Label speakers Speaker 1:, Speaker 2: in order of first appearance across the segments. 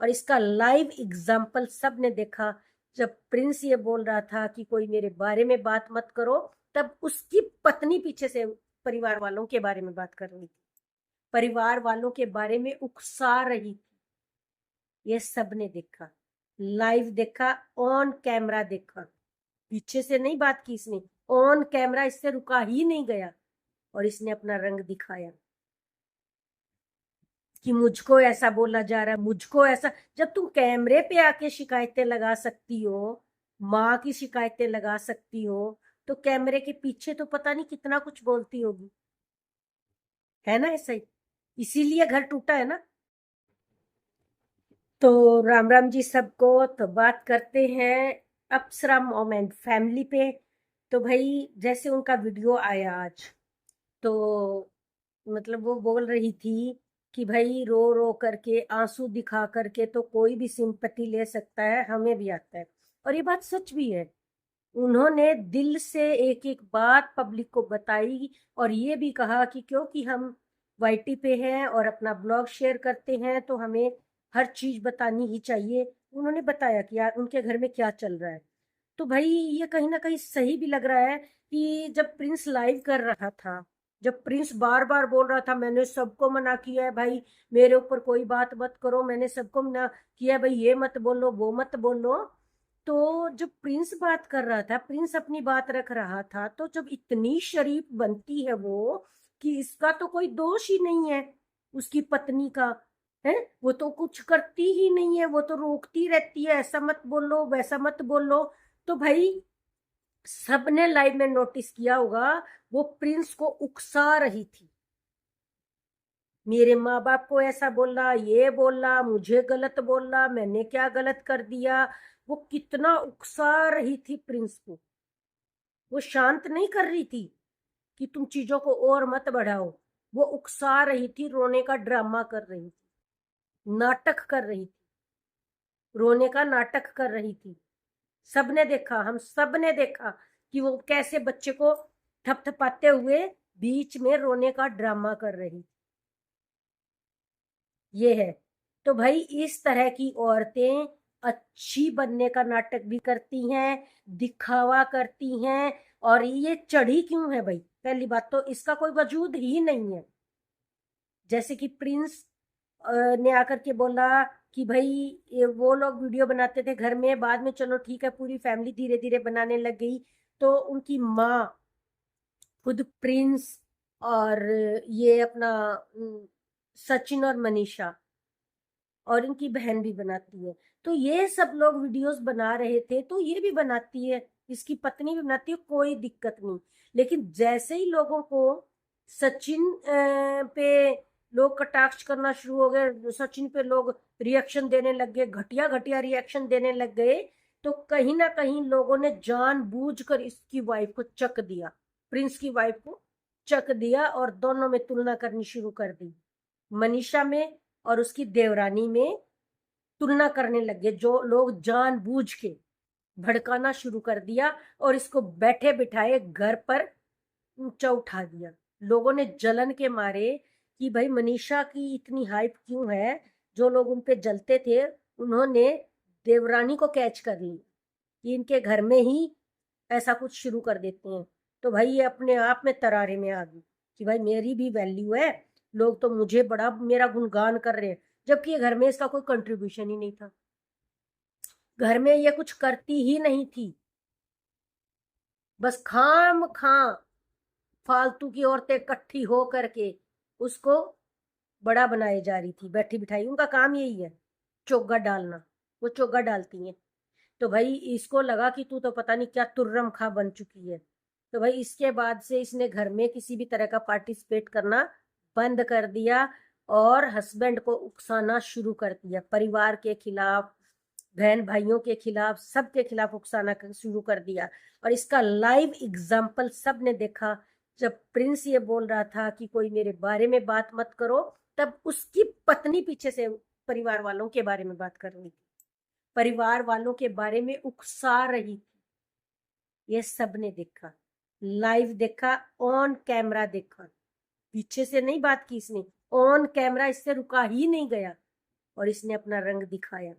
Speaker 1: और इसका live example सब ने देखा। जब प्रिंस ये बोल रहा था कि कोई मेरे बारे में बात मत करो, तब उसकी पत्नी पीछे से परिवार वालों के बारे में बात कर रही थी, परिवार वालों के बारे में उकसा रही थी। ये सब ने देखा, लाइव देखा, ऑन कैमरा देखा। पीछे से नहीं बात की इसने, ऑन कैमरा, इससे रुका ही नहीं गया और इसने अपना रंग दिखाया कि मुझको ऐसा बोला जा रहा है, मुझको ऐसा। जब तुम कैमरे पे आके शिकायतें लगा सकती हो, माँ की शिकायतें लगा सकती हो, तो कैमरे के पीछे तो पता नहीं कितना कुछ बोलती होगी, है ना? ऐसा ही, इसीलिए घर टूटा है ना। तो राम राम जी सबको। तो बात करते हैं अप्सरा मॉम एंड फैमिली पे। तो भाई जैसे उनका वीडियो आया आज, तो मतलब वो बोल रही थी कि भाई रो रो करके, आंसू दिखा करके तो कोई भी सिंपैथी ले सकता है, हमें भी आता है। और ये बात सच भी है। उन्होंने दिल से एक एक बात पब्लिक को बताई और ये भी कहा कि क्योंकि हम वाईटी पे हैं और अपना ब्लॉग शेयर करते हैं, तो हमें हर चीज बतानी ही चाहिए। उन्होंने बताया कि यार उनके घर में क्या चल रहा है। तो भाई ये कहीं ना कहीं सही भी लग रहा है कि जब प्रिंस लाइव कर रहा था, जब प्रिंस बार बार बोल रहा था मैंने सबको मना किया है भाई, मेरे ऊपर कोई बात मत करो, मैंने सबको मना किया है भाई, ये मत बोलो वो मत बोलो। तो जब प्रिंस बात कर रहा था, प्रिंस अपनी बात रख रहा था, तो जब इतनी शरीफ बनती है वो कि इसका तो कोई दोष ही नहीं है, उसकी पत्नी का है, वो तो कुछ करती ही नहीं है, वो तो रोकती रहती है, ऐसा मत बोलो वैसा मत बोलो। तो भाई सबने लाइव में नोटिस किया होगा, वो प्रिंस को उकसा रही थी, मेरे माँ बाप को ऐसा बोला, ये बोला, मुझे गलत बोला, मैंने क्या गलत कर दिया। वो कितना उकसा रही थी प्रिंस को, वो शांत नहीं कर रही थी कि तुम चीजों को और मत बढ़ाओ, वो उकसा रही थी, रोने का ड्रामा कर रही थी, नाटक कर रही थी, रोने का नाटक कर रही थी। सबने देखा, हम सब ने देखा कि वो कैसे बच्चे को थपथपाते हुए बीच में रोने का ड्रामा कर रही। ये है। तो भाई इस तरह की औरतें अच्छी बनने का नाटक भी करती हैं, दिखावा करती हैं। और ये चढ़ी क्यों है भाई? पहली बात तो इसका कोई वजूद ही नहीं है। जैसे कि प्रिंस ने आकर के बोला कि भाई वो लोग वीडियो बनाते थे घर में, बाद में चलो ठीक है पूरी फैमिली धीरे धीरे बनाने लग गई। तो उनकी माँ, खुद प्रिंस और ये अपना सचिन और मनीषा और इनकी बहन भी बनाती है। तो ये सब लोग वीडियोस बना रहे थे, तो ये भी बनाती है, इसकी पत्नी भी बनाती है, कोई दिक्कत नहीं। लेकिन जैसे ही लोगों को सचिन पे लोग कटाक्ष करना शुरू हो गए, सचिन पे लोग रिएक्शन देने लग गए, घटिया घटिया रिएक्शन देने लग गए, तो कहीं ना कहीं लोगों ने जानबूझकर इसकी वाइफ को चक दिया, प्रिंस की वाइफ को चक दिया और दोनों में तुलना करनी शुरू कर दी। मनीषा में और उसकी देवरानी में तुलना करने लगे, जो लोग जानबूझ के भड़काना शुरू कर दिया और इसको बैठे बिठाए घर पर ऊंचा उठा दिया। लोगों ने जलन के मारे कि भाई मनीषा की इतनी हाइप क्यों है, जो लोग उन पे जलते थे उन्होंने देवरानी को कैच कर ली कि इनके घर में ही ऐसा कुछ शुरू कर देते हैं। तो भाई ये अपने आप में तरारे में आ गई कि भाई मेरी भी वैल्यू है, लोग तो मुझे बड़ा मेरा गुणगान कर रहे हैं, जबकि ये घर में इसका कोई कंट्रीब्यूशन ही नहीं था, घर में ये कुछ करती ही नहीं थी, बस खाम खां फालतू की औरतें इकट्ठी हो करके उसको बड़ा बनाए जा रही थी, बैठी बिठाई, उनका काम यही है, चोगा डालना। वो चोगा डालती हैं। तो भाई इसको लगा कि तू तो पता नहीं क्या तुर्रम खा बन चुकी है। तो भाई इसके बाद से इसने घर में किसी भी तरह का पार्टिसिपेट करना बंद कर दिया और हस्बैंड को उकसाना शुरू कर दिया, परिवार के खिलाफ, बहन भाइयों के खिलाफ, सबके खिलाफ उकसाना शुरू कर दिया। और इसका लाइव एग्जाम्पल सब ने देखा। जब प्रिंस ये बोल रहा था कि कोई मेरे बारे में बात मत करो, तब उसकी पत्नी पीछे से परिवार वालों के बारे में बात कर रही थी, परिवार वालों के बारे में उकसा रही थी। ये सब ने देखा, लाइव देखा, ऑन कैमरा देखा। पीछे से नहीं बात की इसने, ऑन कैमरा, इससे रुका ही नहीं गया और इसने अपना रंग दिखाया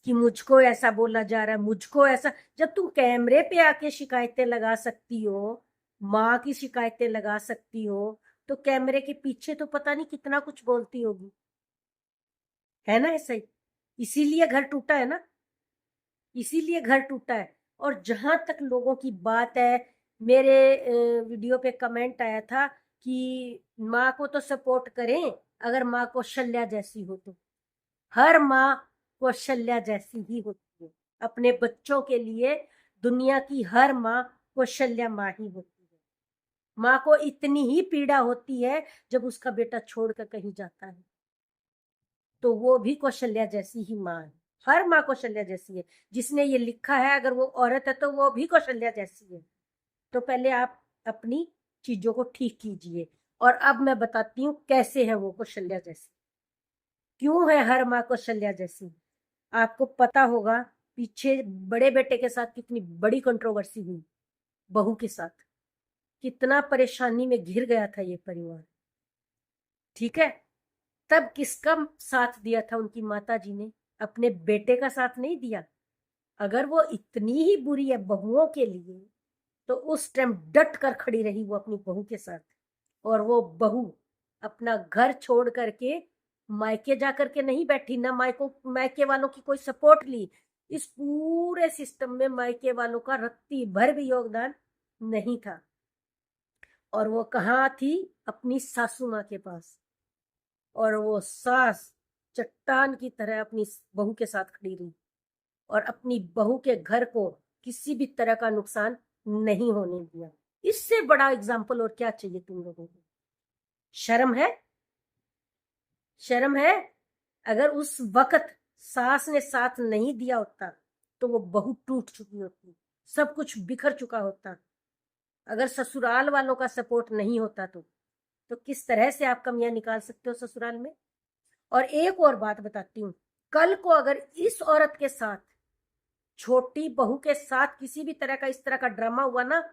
Speaker 1: कि मुझको ऐसा बोला जा रहा है, मुझको ऐसा। जब तुम कैमरे पे आके शिकायतें लगा सकती हो, माँ की शिकायतें लगा सकती हो, तो कैमरे के पीछे तो पता नहीं कितना कुछ बोलती होगी, है ना? ऐसा ही, इसीलिए घर टूटा है ना, इसीलिए घर टूटा है। और जहां तक लोगों की बात है, मेरे वीडियो पे कमेंट आया था कि माँ को तो सपोर्ट करें अगर माँ कौशल्या जैसी हो तो। हर माँ कौशल्या जैसी ही होती है अपने बच्चों के लिए। दुनिया की हर माँ कौशल्या माँ ही होती है। माँ को इतनी ही पीड़ा होती है जब उसका बेटा छोड़कर कहीं जाता है, तो वो भी कौशल्या जैसी ही माँ है। हर माँ कौशल्या जैसी है। जिसने ये लिखा है अगर वो औरत है तो वो भी कौशल्या जैसी है। तो पहले आप अपनी चीजों को ठीक कीजिए। और अब मैं बताती हूँ कैसे है वो कौशल्या जैसी, क्यों है हर माँ कौशल्या जैसी। आपको पता होगा पीछे बड़े बेटे के साथ कितनी बड़ी कंट्रोवर्सी हुई, बहू के साथ कितना परेशानी में घिर गया था ये परिवार, ठीक है? तब किसका साथ दिया था उनकी माता जी ने? अपने बेटे का साथ नहीं दिया। अगर वो इतनी ही बुरी है बहुओं के लिए, तो उस टाइम डट कर खड़ी रही वो अपनी बहू के साथ। और वो बहू अपना घर छोड़ करके मायके जा करके नहीं बैठी, ना मायके वालों की कोई सपोर्ट ली। इस पूरे सिस्टम में मायके वालों का रत्ती भर भी योगदान नहीं था। और वो कहाँ थी? अपनी सासू माँ के पास। और वो सास चट्टान की तरह अपनी बहू के साथ खड़ी रही और अपनी बहू के घर को किसी भी तरह का नुकसान नहीं होने दिया। इससे बड़ा एग्जाम्पल और क्या चाहिए तुम लोगों को? शर्म है? शर्म है? अगर उस वक्त सास ने साथ नहीं दिया होता तो वो बहू टूट चुकी होती, सब कुछ बिखर चुका होता। अगर ससुराल वालों का सपोर्ट नहीं होता तो किस तरह से आप कमियां निकाल सकते हो ससुराल में? और एक और बात बताती हूँ, कल को अगर इस औरत के साथ, छोटी बहू के साथ किसी भी तरह का इस तरह का ड्रामा हुआ ना,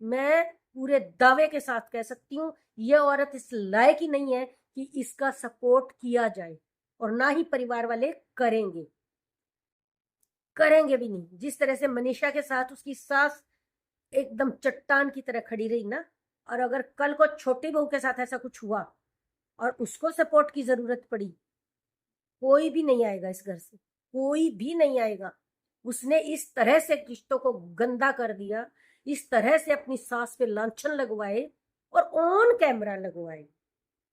Speaker 1: मैं पूरे दावे के साथ कह सकती हूँ ये औरत इस लायक ही नहीं है कि इसका सपोर्ट किया जाए। और ना ही परिवार वाले करेंगे, करेंगे भी नहीं। जिस तरह से मनीषा के साथ उसकी सास एकदम चट्टान की तरह खड़ी रही ना, और अगर कल को छोटी बहू के साथ ऐसा कुछ हुआ और उसको सपोर्ट की जरूरत पड़ी, कोई भी नहीं आएगा इस घर से, कोई भी नहीं आएगा। उसने इस तरह से रिश्तों को गंदा कर दिया, इस तरह से अपनी सास पे लांछन लगवाए और ऑन कैमरा लगवाए।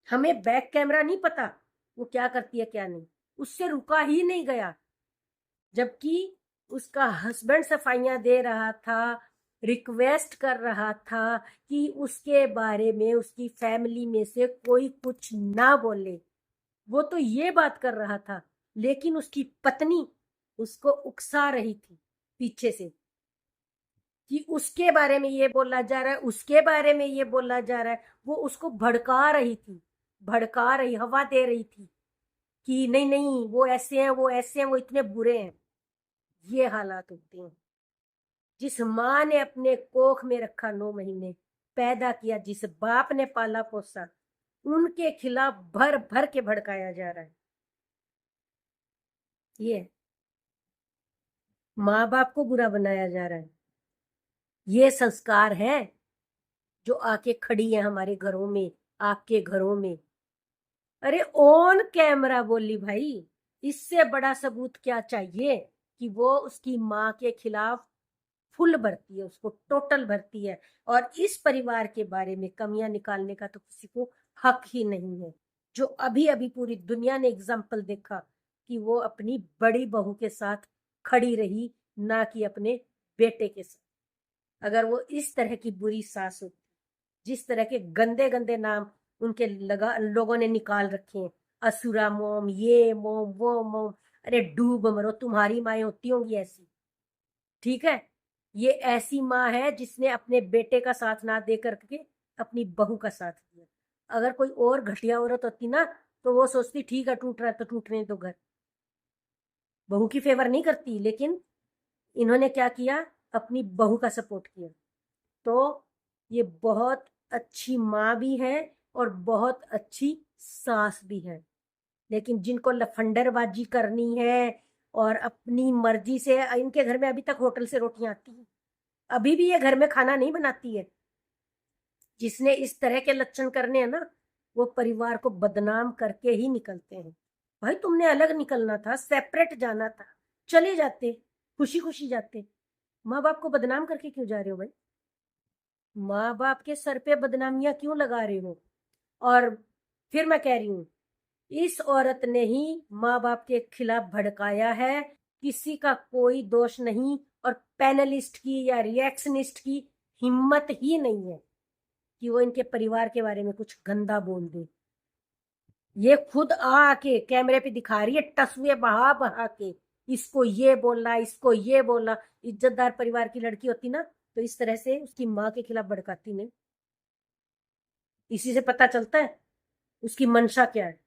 Speaker 1: हमें बैक कैमरा नहीं पता वो क्या करती है क्या नहीं, उससे रुका ही नहीं गया। जबकि उसका हस्बैंड सफाइयां दे रहा था, रिक्वेस्ट कर रहा था कि उसके बारे में उसकी फैमिली में से कोई कुछ ना बोले। वो तो ये बात कर रहा था, लेकिन उसकी पत्नी उसको उकसा रही थी पीछे से कि उसके बारे में ये बोला जा रहा है, उसके बारे में ये बोला जा रहा है। वो उसको भड़का रही थी, भड़का रही, हवा दे रही थी कि नहीं नहीं वो ऐसे हैं, वो ऐसे हैं, वो इतने बुरे हैं। ये हालात होते हैं। जिस माँ ने अपने कोख में रखा 9 महीने, पैदा किया, जिस बाप ने पाला पोसा, उनके खिलाफ भर भर के भड़काया जा रहा है। ये माँ बाप को बुरा बनाया जा रहा है। ये संस्कार है जो आके खड़ी है हमारे घरों में, आपके घरों में। अरे ऑन कैमरा बोली भाई, इससे बड़ा सबूत क्या चाहिए कि वो उसकी माँ के खिलाफ फुल भरती है, उसको टोटल भरती है। और इस परिवार के बारे में कमियां निकालने का तो किसी को हक ही नहीं है। जो अभी अभी पूरी दुनिया ने एग्जाम्पल देखा कि वो अपनी बड़ी बहू के साथ खड़ी रही, ना कि अपने बेटे के साथ। अगर वो इस तरह की बुरी सास होती, जिस तरह के गंदे गंदे नाम उनके लोगों ने निकाल रखे हैं, असुरा मोम, ये मोम, वो मोम, अरे डूब मरो, तुम्हारी माएँ होती होंगी ऐसी, ठीक है? ये ऐसी माँ है जिसने अपने बेटे का साथ ना दे करके अपनी बहू का साथ दिया। अगर कोई और घटिया औरत होती ना, तो वो सोचती ठीक है टूट रहा है तो टूटने दो घर, बहू की फेवर नहीं करती। लेकिन इन्होंने क्या किया? अपनी बहू का सपोर्ट किया। तो ये बहुत अच्छी माँ भी है और बहुत अच्छी सास भी है। लेकिन जिनको लफंडरबाजी करनी है और अपनी मर्जी से, इनके घर में अभी तक होटल से रोटियां आती हैं, अभी भी ये घर में खाना नहीं बनाती है। जिसने इस तरह के लक्षण करने हैं ना, वो परिवार को बदनाम करके ही निकलते हैं। भाई तुमने अलग निकलना था, सेपरेट जाना था, चले जाते, खुशी खुशी जाते। माँ बाप को बदनाम करके क्यों जा रहे हो भाई? माँ बाप के सर पे बदनामियां क्यों लगा रहे हो? और फिर मैं कह रही हूँ, इस औरत ने ही माँ बाप के खिलाफ भड़काया है, किसी का कोई दोष नहीं। और पैनलिस्ट की या रिएक्शनिस्ट की हिम्मत ही नहीं है कि वो इनके परिवार के बारे में कुछ गंदा बोल दे। ये खुद आके कैमरे पे दिखा रही है, तस्वीरें बहा बहा के, इसको ये बोलना, इसको ये बोलना। इज्जतदार परिवार की लड़की होती ना, तो इस तरह से उसकी माँ के खिलाफ भड़काती नहीं। इसी से पता चलता है उसकी मंशा क्या है।